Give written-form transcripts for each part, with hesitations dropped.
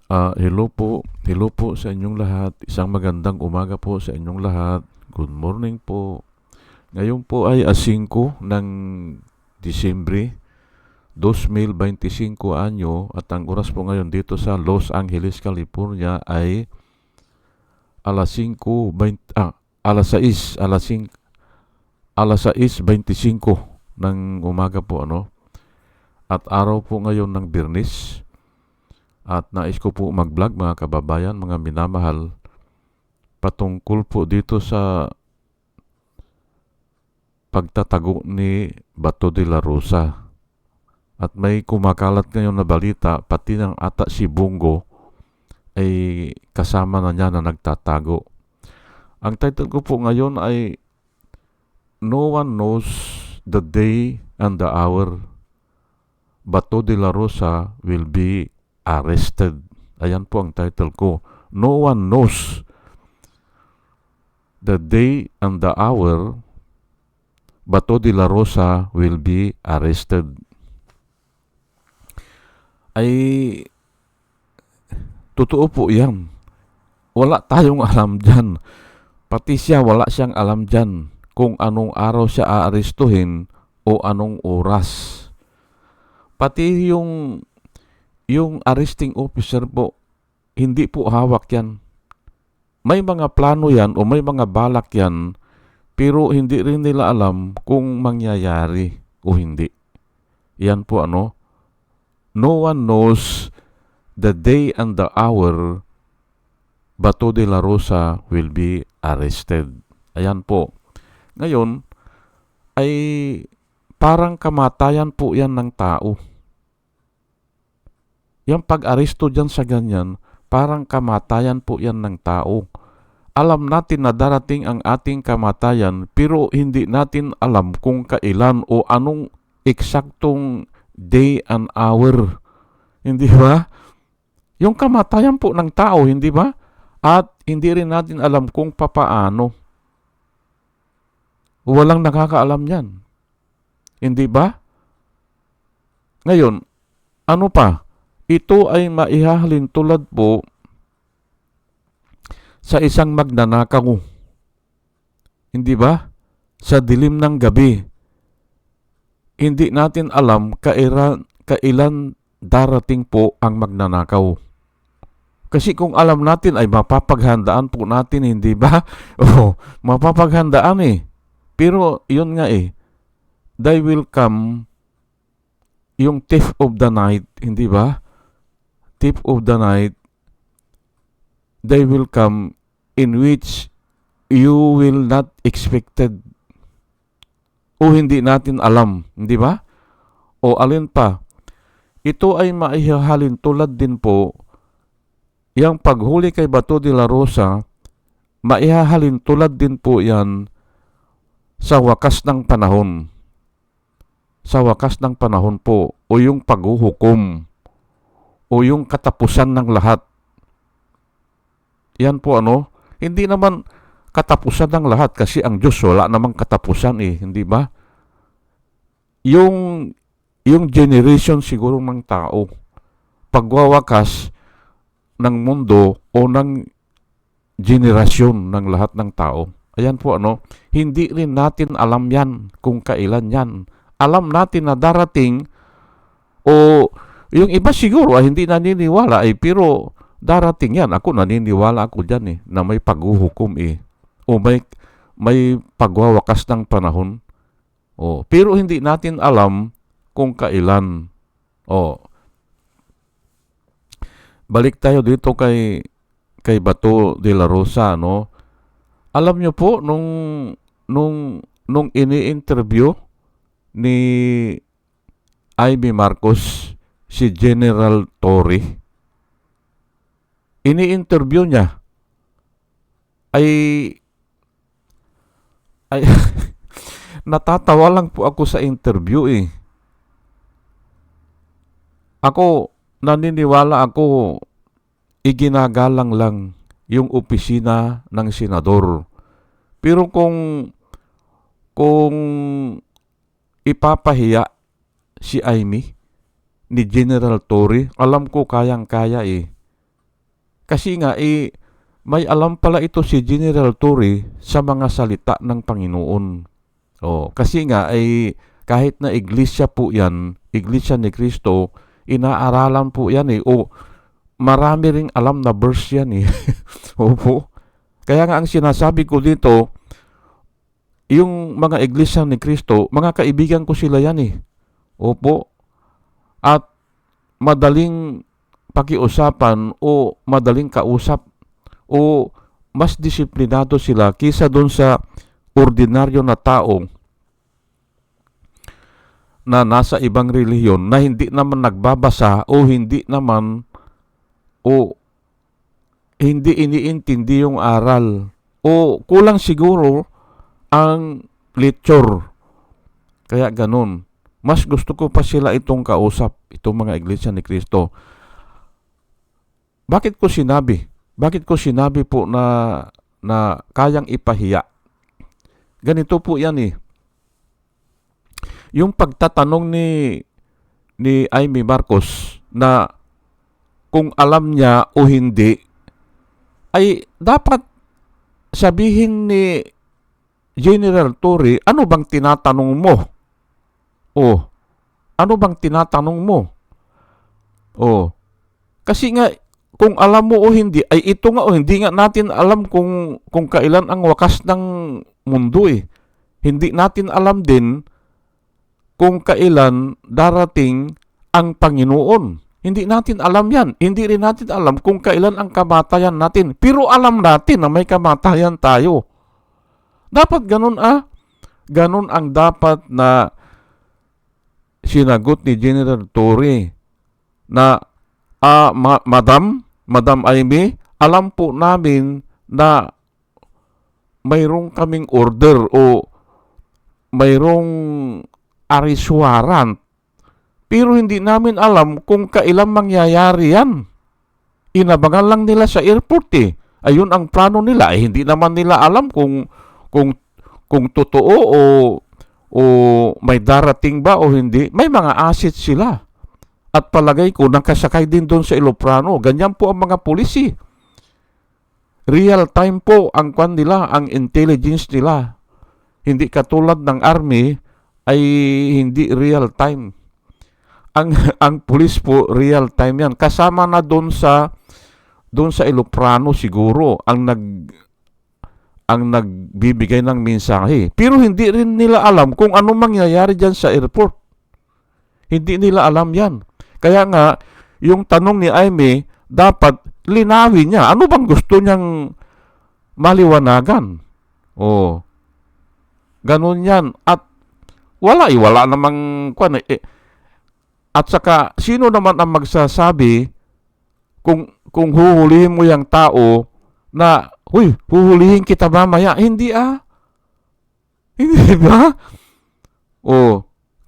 Hello po sa inyong lahat. Isang magandang umaga po sa inyong lahat. Good morning po. Ngayon po ay 5 ng Disyembre 2025 anyo at ang oras po ngayon dito sa Los Angeles, California ay alas 5:20 alas 6 alas 6:25 ng umaga po at araw po ngayon ng Biyernes. At nais ko po mag-vlog mga kababayan, mga minamahal, patungkol po dito sa pagtatago ni Bato de la Rosa. At may kumakalat ngayon na balita, pati ng ata si Bongo ay kasama na niya na nagtatago. Ang title ko po ngayon ay No One Knows the Day and the Hour Bato de la Rosa Will Be Arrested. Ayan po ang title ko. No one knows the day and the hour Bato de la Rosa will be arrested. Ay, totoo po yan. Wala tayong alam dyan. Pati siya, wala siyang alam dyan kung anong araw siya aarestuhin o anong oras. Pati yung arresting officer po, hindi po hawak yan. May mga plano yan o may mga balak yan, pero hindi rin nila alam kung mangyayari o hindi. Yan po no one knows the day and the hour Bato de la Rosa will be arrested. Ayan po. Ngayon, ay parang kamatayan po yan ng tao. Yung pag-aresto dyan sa ganyan, parang kamatayan po yan ng tao. Alam natin na darating ang ating kamatayan, pero hindi natin alam kung kailan o anong eksaktong day and hour. Hindi ba? Yung kamatayan po ng tao, hindi ba? At hindi rin natin alam kung papaano. Walang nakakaalam yan. Hindi ba? Ngayon, ano pa? Ito ay maihahalin tulad po sa isang magnanakaw. Hindi ba? Sa dilim ng gabi. Hindi natin alam kailan darating po ang magnanakaw. Kasi kung alam natin ay mapapaghandaan po natin, hindi ba? Mapapaghandaan eh. Pero yun nga they will come, yung thief of the night, hindi ba? Thief of the night, they will come in which you will not expected o hindi natin alam, hindi ba? O alin pa, ito ay maihahalin tulad din po yung paghuli kay Bato de la Rosa, maihahalin tulad din po yan sa wakas ng panahon. Sa wakas ng panahon po, o yung paghuhukom o yung katapusan ng lahat. Yan po hindi naman katapusan ng lahat kasi ang Diyos wala namang katapusan hindi ba? Yung generation siguro ng tao, pagwawakas ng mundo o ng generasyon ng lahat ng tao. Ayan po hindi rin natin alam yan kung kailan yan. Alam natin na darating o yung iba siguro hindi naniniwala pero darating yan. Ako naniniwala ako dyan na may paghuhukom o may pagwawakas ng panahon. Pero hindi natin alam kung kailan. Balik tayo dito kay Bato de la Rosa Alam niyo po nung ini-interview ni Amy Marcos si General Torre, ini-interview niya ay natatawa lang po ako sa interview Ako naniniwala ako iginagalang lang yung opisina ng senador. Pero kung ipapahiya si Amy ni General Torre, alam ko kayang-kaya Kasi nga, may alam pala ito si General Torre sa mga salita ng Panginoon. Kasi nga, kahit na iglesia po yan, iglesia ni Kristo, inaaralan po yan marami ring alam na verse yan eh. Opo. Kaya nga ang sinasabi ko dito, yung mga iglesia ni Kristo, mga kaibigan ko sila yan eh. Opo. At madaling pakiusapan o madaling kausap o mas disiplinado sila kisa doon sa ordinaryo na tao na nasa ibang relihiyon na hindi naman nagbabasa o hindi iniintindi yung aral o kulang siguro ang lecture. Kaya ganun. Mas gusto ko pa sila itong kausap, itong mga iglesia ni Kristo. Bakit ko sinabi po na kayang ipahiya? Ganito po yan eh. Yung pagtatanong ni Amy Marcos na kung alam niya o hindi, ay dapat sabihin ni General Torre, ano bang tinatanong mo? Ano bang tinatanong mo? Kasi nga, kung alam mo o hindi, ay ito nga hindi nga natin alam kung kailan ang wakas ng mundo eh. Hindi natin alam din kung kailan darating ang Panginoon. Hindi natin alam yan. Hindi rin natin alam kung kailan ang kamatayan natin. Pero alam natin na may kamatayan tayo. Dapat ganun Ganun ang dapat na sinagot ni General Torre na Madam Amy, alam po namin na mayroong kaming order o mayroong arrest warrant. Pero hindi namin alam kung kailan mangyayari yan. Inabangan lang nila sa airport eh. Ayun ang plano nila. Hindi naman nila alam kung totoo o may darating ba o hindi. May mga assets sila. At palagay ko, nakasakay din doon sa eroplano. Ganyan po ang mga polisi. Real time po ang kwan nila, ang intelligence nila. Hindi katulad ng army ay hindi real time. Ang pulis po real time yan. Kasama na doon sa eroplano siguro ang nagbibigay ng mensahe. Pero hindi rin nila alam kung ano mangyayari diyan sa airport. Hindi nila alam yan. Kaya nga, yung tanong ni Amy, dapat linawin niya. Ano bang gusto niyang maliwanagan? Ganun yan. At wala namang kwan eh. At saka, sino naman ang magsasabi kung huhulihin mo yung tao na, huhulihin kita mamaya? Hindi Hindi ba?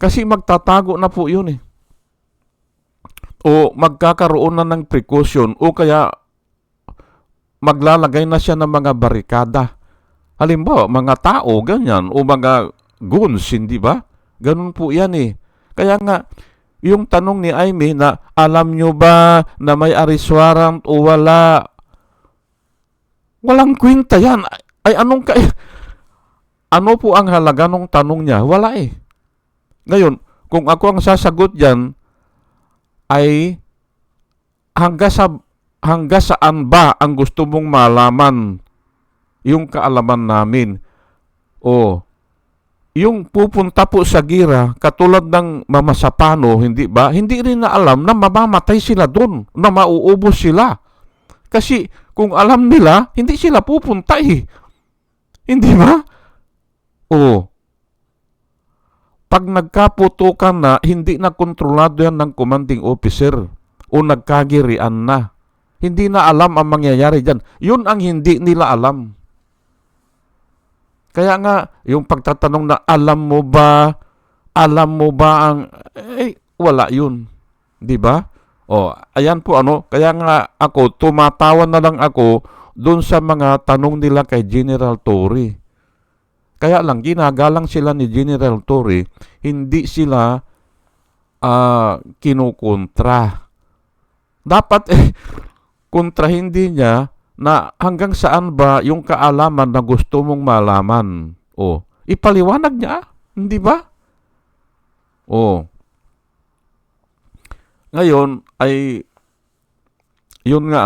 Kasi magtatago na po yun eh. O magkakaroon na ng precaution o kaya maglalagay na siya ng mga barikada. Halimbawa, mga tao, ganyan, o mga goons, hindi ba? Ganun po yan eh. Kaya nga, yung tanong ni Amy na alam nyo ba na may arrest warrant o wala? Walang kwenta yan. Ay ano po ang halaga ng tanong niya? Wala eh. Ngayon, kung ako ang sasagot dyan, ay hangga saan ba ang gusto mong malaman yung kaalaman namin? Yung pupunta po sa gira, katulad ng Mama Sapano, hindi ba? Hindi rin na alam na mamamatay sila doon, na mauubos sila. Kasi kung alam nila, hindi sila pupunta eh. Hindi ba? Pag nagkaputukan na, hindi na kontrolado yan ng commanding officer o nagkagirian na. Hindi na alam ang mangyayari dyan. Yun ang hindi nila alam. Kaya nga, yung pagtatanong na alam mo ba ang, wala yun. Di ba? Ayan po kaya nga ako, tumatawa na lang ako doon sa mga tanong nila kay General Torre. Kaya lang, ginagalang sila ni General Torre, hindi sila kinukontra. Dapat kontrahin din niya na hanggang saan ba yung kaalaman na gusto mong malaman. O, ipaliwanag niya, hindi ba? O, ngayon ay, yun nga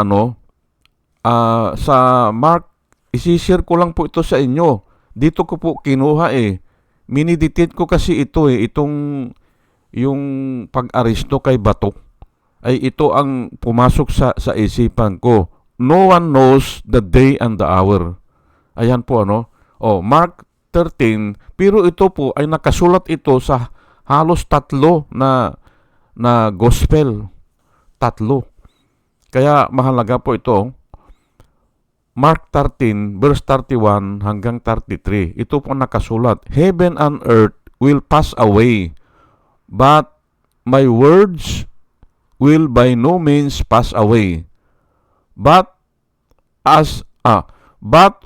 sa Mark, isishare ko lang po ito sa inyo. Dito ko po kinuha Miniditate ko kasi ito yung pag-aristo kay bato. Ay ito ang pumasok sa isipan ko. No one knows the day and the hour. Ayan po Mark 13, pero ito po ay nakasulat ito sa halos 3 na gospel. 3. Kaya mahalaga po ito. Mark 13, verse 31 hanggang 33. Ito po nakasulat. Heaven and earth will pass away, but my words will by no means pass away. But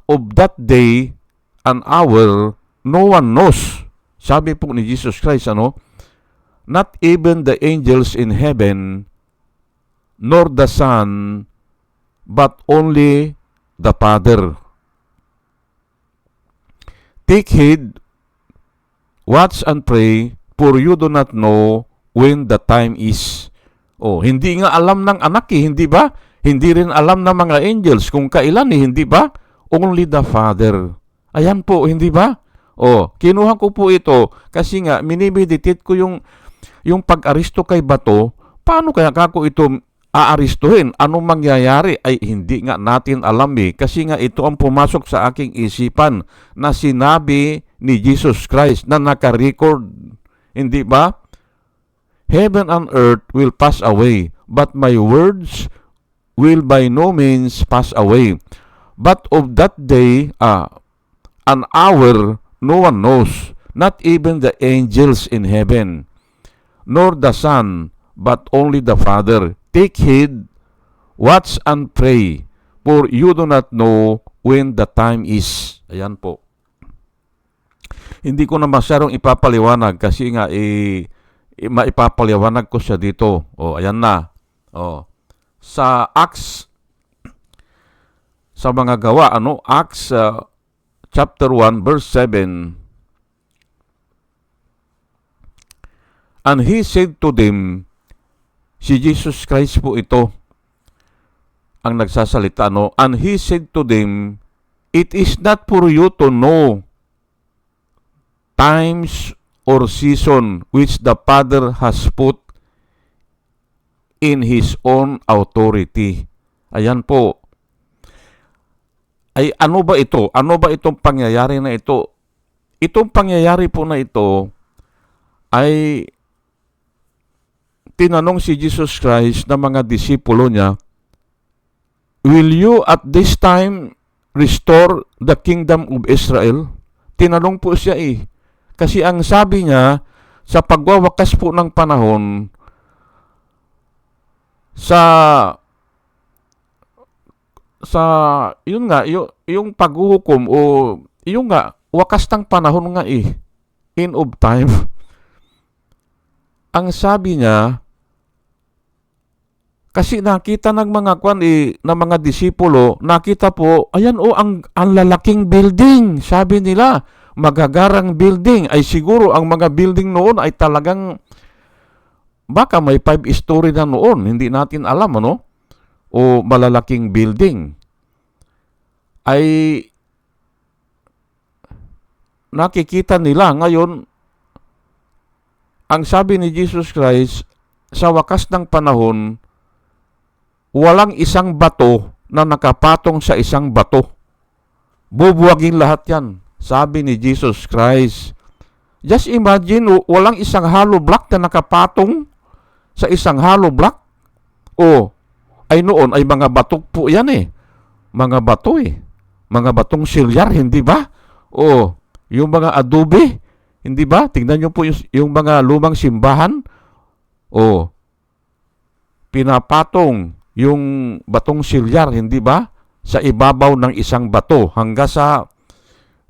of that day and hour, no one knows. Sabi po ni Jesus Christ, not even the angels in heaven, nor the Son, but only the Father. Take heed, watch and pray, for you do not know when the time is. Hindi nga alam ng anak hindi ba? Hindi rin alam ng mga angels kung kailan hindi ba? Only the Father. Ayan po, hindi ba? Kinuha ko po ito kasi nga minimeditate ko yung pag-aristo kay bato. Paano kaya kako ito aaristuhin? Anong mangyayari? Ay hindi nga natin alam kasi nga ito ang pumasok sa aking isipan na sinabi ni Jesus Christ na naka-record. Hindi ba? Heaven and earth will pass away, but my words will by no means pass away. But of that day, an hour, no one knows, not even the angels in heaven, nor the Son, but only the Father. Take heed, watch and pray, for you do not know when the time is. Ayan po. Hindi ko na masyadong ipapaliwanag kasi nga maipapaliwanag ko siya dito. Ayan na. Sa Acts, sa mga gawa, Acts chapter 1 verse 7. And he said to them, si Jesus Christ po ito ang nagsasalita, and he said to them, it is not for you to know times or season which the Father has put in His own authority. Ayan po. Ay ano ba ito? Ano ba itong pangyayari na ito? Itong pangyayari po na ito ay tinanong si Jesus Christ ng mga disipulo niya, will you at this time restore the kingdom of Israel? Tinanong po siya Kasi ang sabi niya, sa pagwawakas po ng panahon, yun nga, yung paghuhukom o yung nga, wakas ng panahon nga end of time. Ang sabi niya, kasi nakita ng mga ng mga disipulo, nakita po, ayan ang lalaking building. Sabi nila, magagarang building. Ay siguro ang mga building noon ay talagang, baka may 5-story na noon. Hindi natin alam, O malalaking building. Ay nakikita nila ngayon, ang sabi ni Jesus Christ, sa wakas ng panahon, walang isang bato na nakapatong sa isang bato. Bubuwagin lahat yan, sabi ni Jesus Christ. Just imagine, walang isang hollow block na nakapatong sa isang hollow block. Ay noon, ay mga bato po yan Mga bato Mga batong silyar, hindi ba? Yung mga adobe, hindi ba? Tingnan nyo po yung mga lumang simbahan. Pinapatong yung batong silyar, hindi ba? Sa ibabaw ng isang bato hanggang sa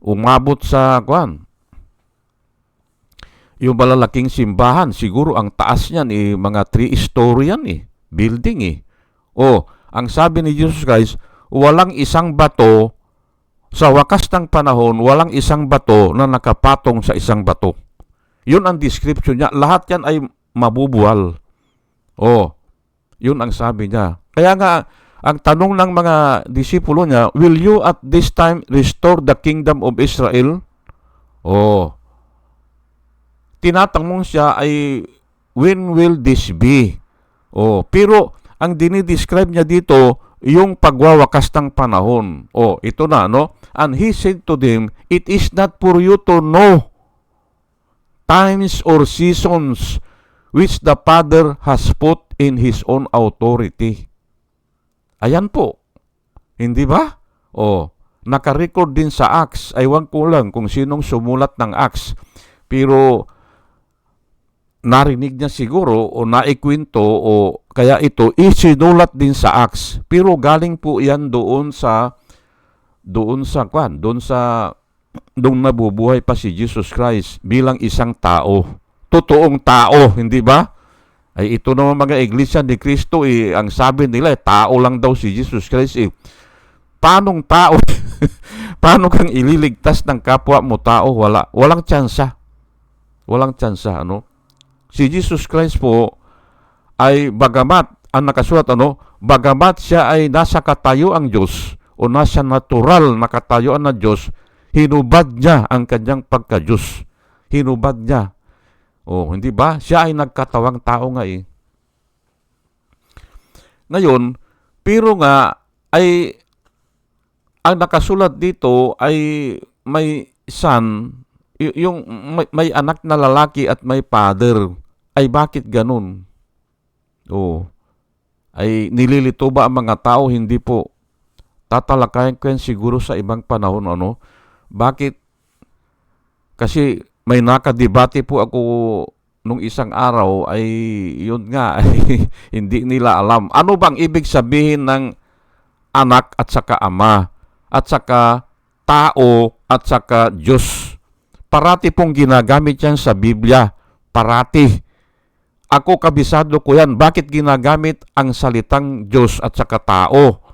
umabot sa yung malalaking simbahan. Siguro ang taas niyan mga 3-story yan building ang sabi ni Jesus Christ, walang isang bato, sa wakas ng panahon, walang isang bato na nakapatong sa isang bato. Yun ang description niya. Lahat yan ay mabubuwal. Yun ang sabi niya. Kaya nga, ang tanong ng mga disipulo niya, will you at this time restore the kingdom of Israel? Tinatanong siya ay, when will this be? Pero ang dinidescribe niya dito, yung pagwawakas ng panahon. Ito na, no? And he said to them, it is not for you to know times or seasons which the Father has put in His own authority. Ayan po. Hindi ba? Nakarecord din sa Acts. Aywan ko lang kung sinong sumulat ng Acts. Pero narinig niya siguro o naikwento o kaya ito isinulat din sa Acts. Pero galing po yan doon nabubuhay pa si Jesus Christ bilang isang tao. Totoong tao, hindi ba? Ay ito naman mga iglesia ni Cristo, ang sabi nila, tao lang daw si Jesus Christ. Paanong tao? Paano kang ililigtas ng kapwa mo tao? Walang tsansa. Walang tsansa, Si Jesus Christ po ay bagamat, ang nakasulat, bagamat siya ay nasa katayuang Diyos o nasa natural na katayuan na Diyos, hinubad niya ang kanyang pagka-Diyos. Hinubad niya. Hindi ba? Siya ay nagkatawang tao nga Ngayon, pero nga, ay ang nakasulat dito ay may son, yung may anak na lalaki at may father. Ay bakit ganun? Ay nililito ba ang mga tao? Hindi po. Tatalakayan ko yan siguro sa ibang panahon. Bakit? Kasi may nakadebate po ako nung isang araw ay yun nga ay hindi nila alam. Ano bang ibig sabihin ng anak at saka ama at saka tao at saka Diyos? Parati pong ginagamit yan sa Biblia. Parati. Ako kabisado ko yan. Bakit ginagamit ang salitang Diyos at saka tao?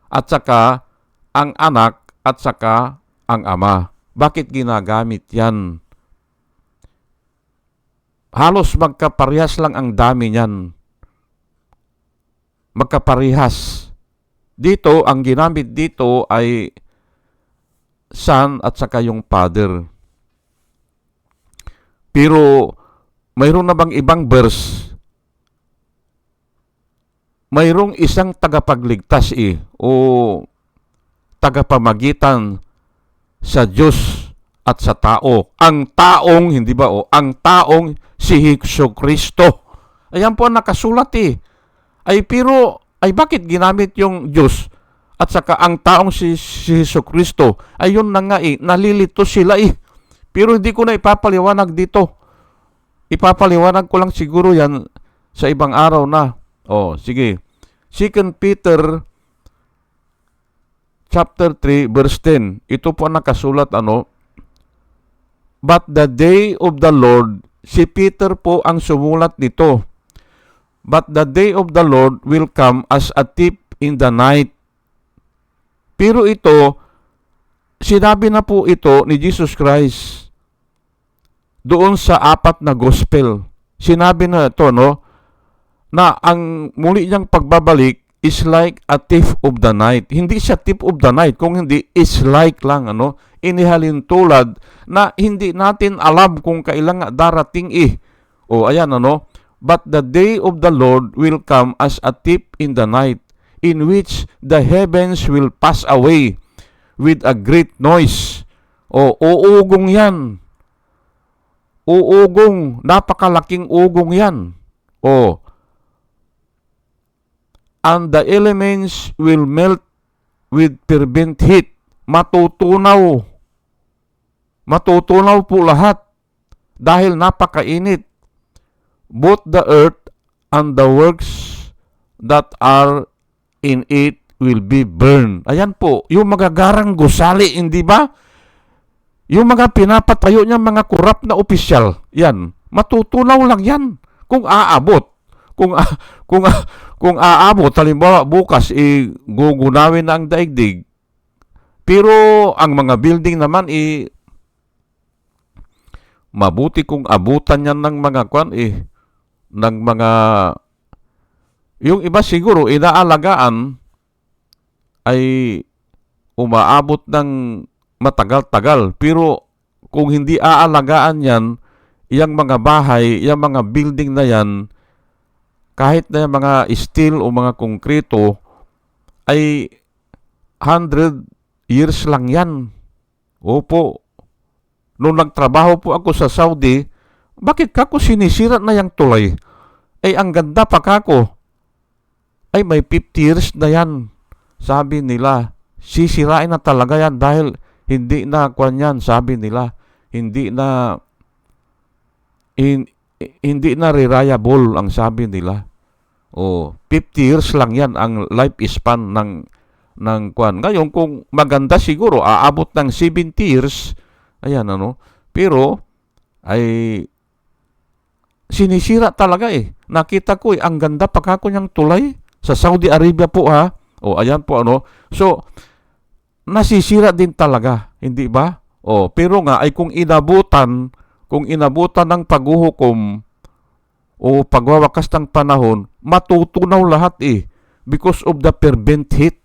At saka ang anak at saka ang ama. Bakit ginagamit yan? Halos magkaparehas lang ang dami niyan. Magkaparehas. Dito, ang ginamit dito ay son at saka yung father. Pero mayroon na bang ibang verse? Mayroong isang tagapagligtas o tagapamagitan sa Diyos at sa tao. Ang taong, hindi ba ang taong si Jesucristo. Ayan po ang nakasulat pero bakit ginamit yung Diyos at saka ang taong si Jesucristo? Ayun na nga nalilito sila Pero hindi ko na ipapaliwanag dito. Ipapaliwanag ko lang siguro yan sa ibang araw na. Sige. 2 Peter chapter 3 verse 10. Ito po ang nakasulat But the day of the Lord, si Peter po ang sumulat nito. But the day of the Lord will come as a thief in the night. Pero ito, sinabi na po ito ni Jesus Christ doon sa 4 na gospel. Sinabi na ito, na ang muli niyang pagbabalik is like a thief of the night. Hindi siya thief of the night, kung hindi is like lang, inihalin tulad na hindi natin alam kung kailan darating ayan But the day of the Lord will come as a thief in the night, in which the heavens will pass away with a great noise. Uugong yan. Uugong, napakalaking ugong yan. And the elements will melt with fervent heat. Matutunaw. Matutunaw po lahat dahil napakainit. Both the earth and the works that are in it will be burned. Ayan po, yung magagarang gusali, hindi ba? Yung mga pinapatayo niya, mga korap na opisyal, yan, matutunaw lang yan kung aabot. kung kung kung aabot halimbawa bukas gugunawin na ang daigdig, pero ang mga building naman mabuti kung abutan yan ng mga ng mga yung iba siguro inaalagaan ay umaabot ng matagal-tagal, pero kung hindi aalagaan yan, yung mga bahay, yung mga building na yan, kahit na yung mga steel o mga konkreto, ay 100 years lang yan. Opo. Nung nagtrabaho po ako sa Saudi, bakit kako sinisira na yung tulay? Ay, ang ganda pa kako. Ay, may 50 years na yan. Sabi nila, sisirain na talaga yan dahil hindi na kwan yan, sabi nila. Hindi na reliable ang sabi nila. 50 years lang yan ang life span ng kwan. Ngayon kung maganda siguro aabot ng 70 years. Ayan Pero ay sinisira talaga Nakita ko ang ganda pa kako niyang tulay sa Saudi Arabia po ha. Ayan po So nasisira din talaga, hindi ba? Pero nga ay kung inabutan ng paghuhukom o pagwawakas ng panahon, matutunaw lahat because of the fervent heat.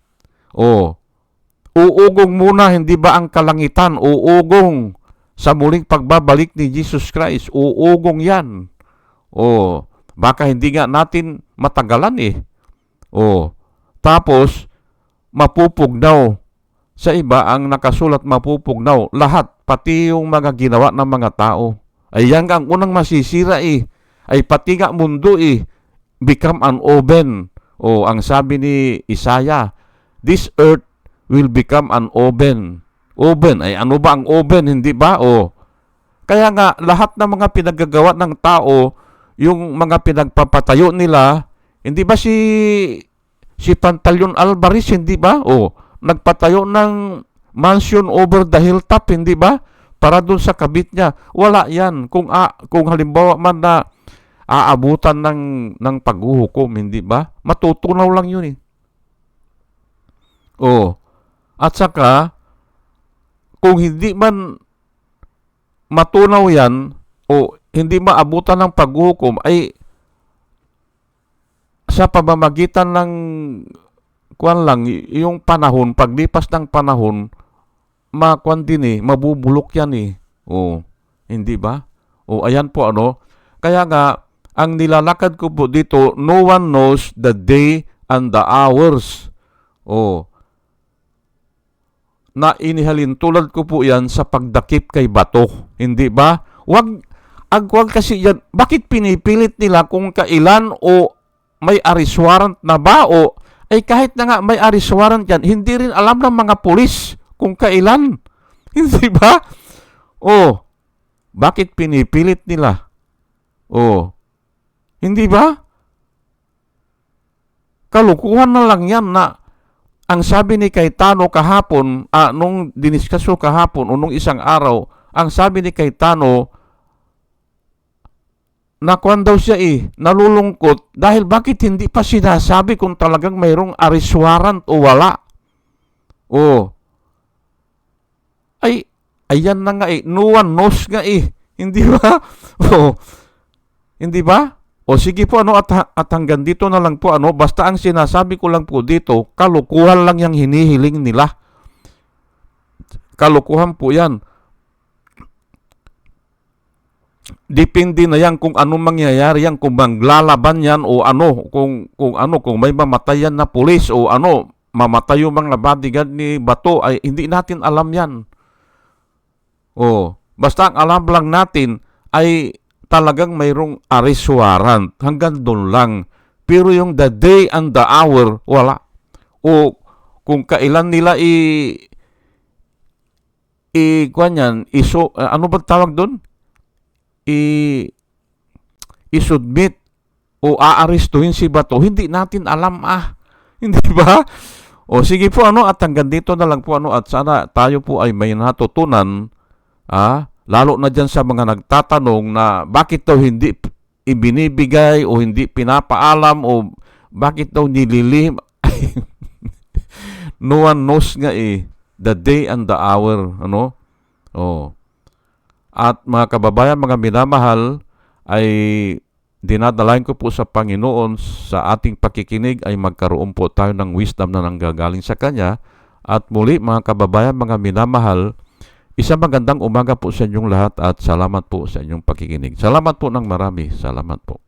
Uugong muna, hindi ba ang kalangitan? Uugong sa muling pagbabalik ni Jesus Christ. Uugong yan. Baka hindi nga natin matagalan Tapos, mapupugnaw. Sa iba, ang nakasulat mapupugnaw. Lahat, pati yung mga ginawa ng mga tao. Ay yan ang unang masisira Ay pati nga mundo become an oven. Ang sabi ni Isaiah, this earth will become an oven. Oven, ay ano ba ang oven, hindi ba? Kaya nga, lahat ng mga pinagagawa ng tao, yung mga pinagpapatayo nila, hindi ba si Pantaleon Alvarez, hindi ba? Nagpatayo ng mansion over the hilltop, hindi ba? Para dun sa kabit niya. Wala yan. Kung halimbawa man na aabutan ng paghuhukom, hindi ba? Matutunaw lang yun At saka, kung hindi man matunaw yan, hindi maabutan ng paghuhukom, ay sa pamamagitan ng yung panahon, paglipas ng panahon, mabubulok yan hindi ba? Ayan po Kaya nga, ang nilalakad ko po dito, no one knows the day and the hours. Na inihalin tulad ko po yan sa pagdakip kay bato. Hindi ba? Wag kasi yan. Bakit pinipilit nila kung kailan may arrest warrant na ba ay kahit na nga may arrest warrant yan, hindi rin alam ng mga pulis kung kailan. Hindi ba? Bakit pinipilit nila? Hindi ba? Kalukuhan na lang yan na ang sabi ni Cayetano kahapon, nung diniskasyo kahapon o nung isang araw, ang sabi ni Cayetano, nakuan daw siya nalulungkot dahil bakit hindi pa sinasabi kung talagang mayroong arrest warrant o wala. Ayan na nga no one knows nga hindi ba? Hindi ba? Sige po at hanggang dito na lang po basta ang sinasabi ko lang po dito, kalukuhan lang yung hinihiling nila. Kalukuhan po yan. Depende na yan kung anong mangyayari yan, kung maglalaban yan o kung may mamatayan na pulis o mamatay yung mga bodyguard ni Bato, ay hindi natin alam yan. Basta ang alam lang natin ay talagang mayroong arrest warrant. Hanggang doon lang. Pero yung the day and the hour, wala. Kung kailan nila ano ba tawag doon? I-submit o aarestuhin si Bato, hindi natin alam Hindi ba? Sige po at hanggang dito na lang po at sana tayo po ay may natutunan lalo na dyan sa mga nagtatanong na bakit daw hindi ibinibigay o hindi pinapaalam o bakit daw nililihim. No one knows nga the day and the hour, ano? Oh. At mga kababayan, mga minamahal, ay dinadalain ko po sa Panginoon sa ating pakikinig ay magkaroon po tayo ng wisdom na nanggagaling sa Kanya. At muli mga kababayan, mga minamahal, isang magandang umaga po sa inyong lahat at salamat po sa inyong pakikinig. Salamat po ng marami. Salamat po.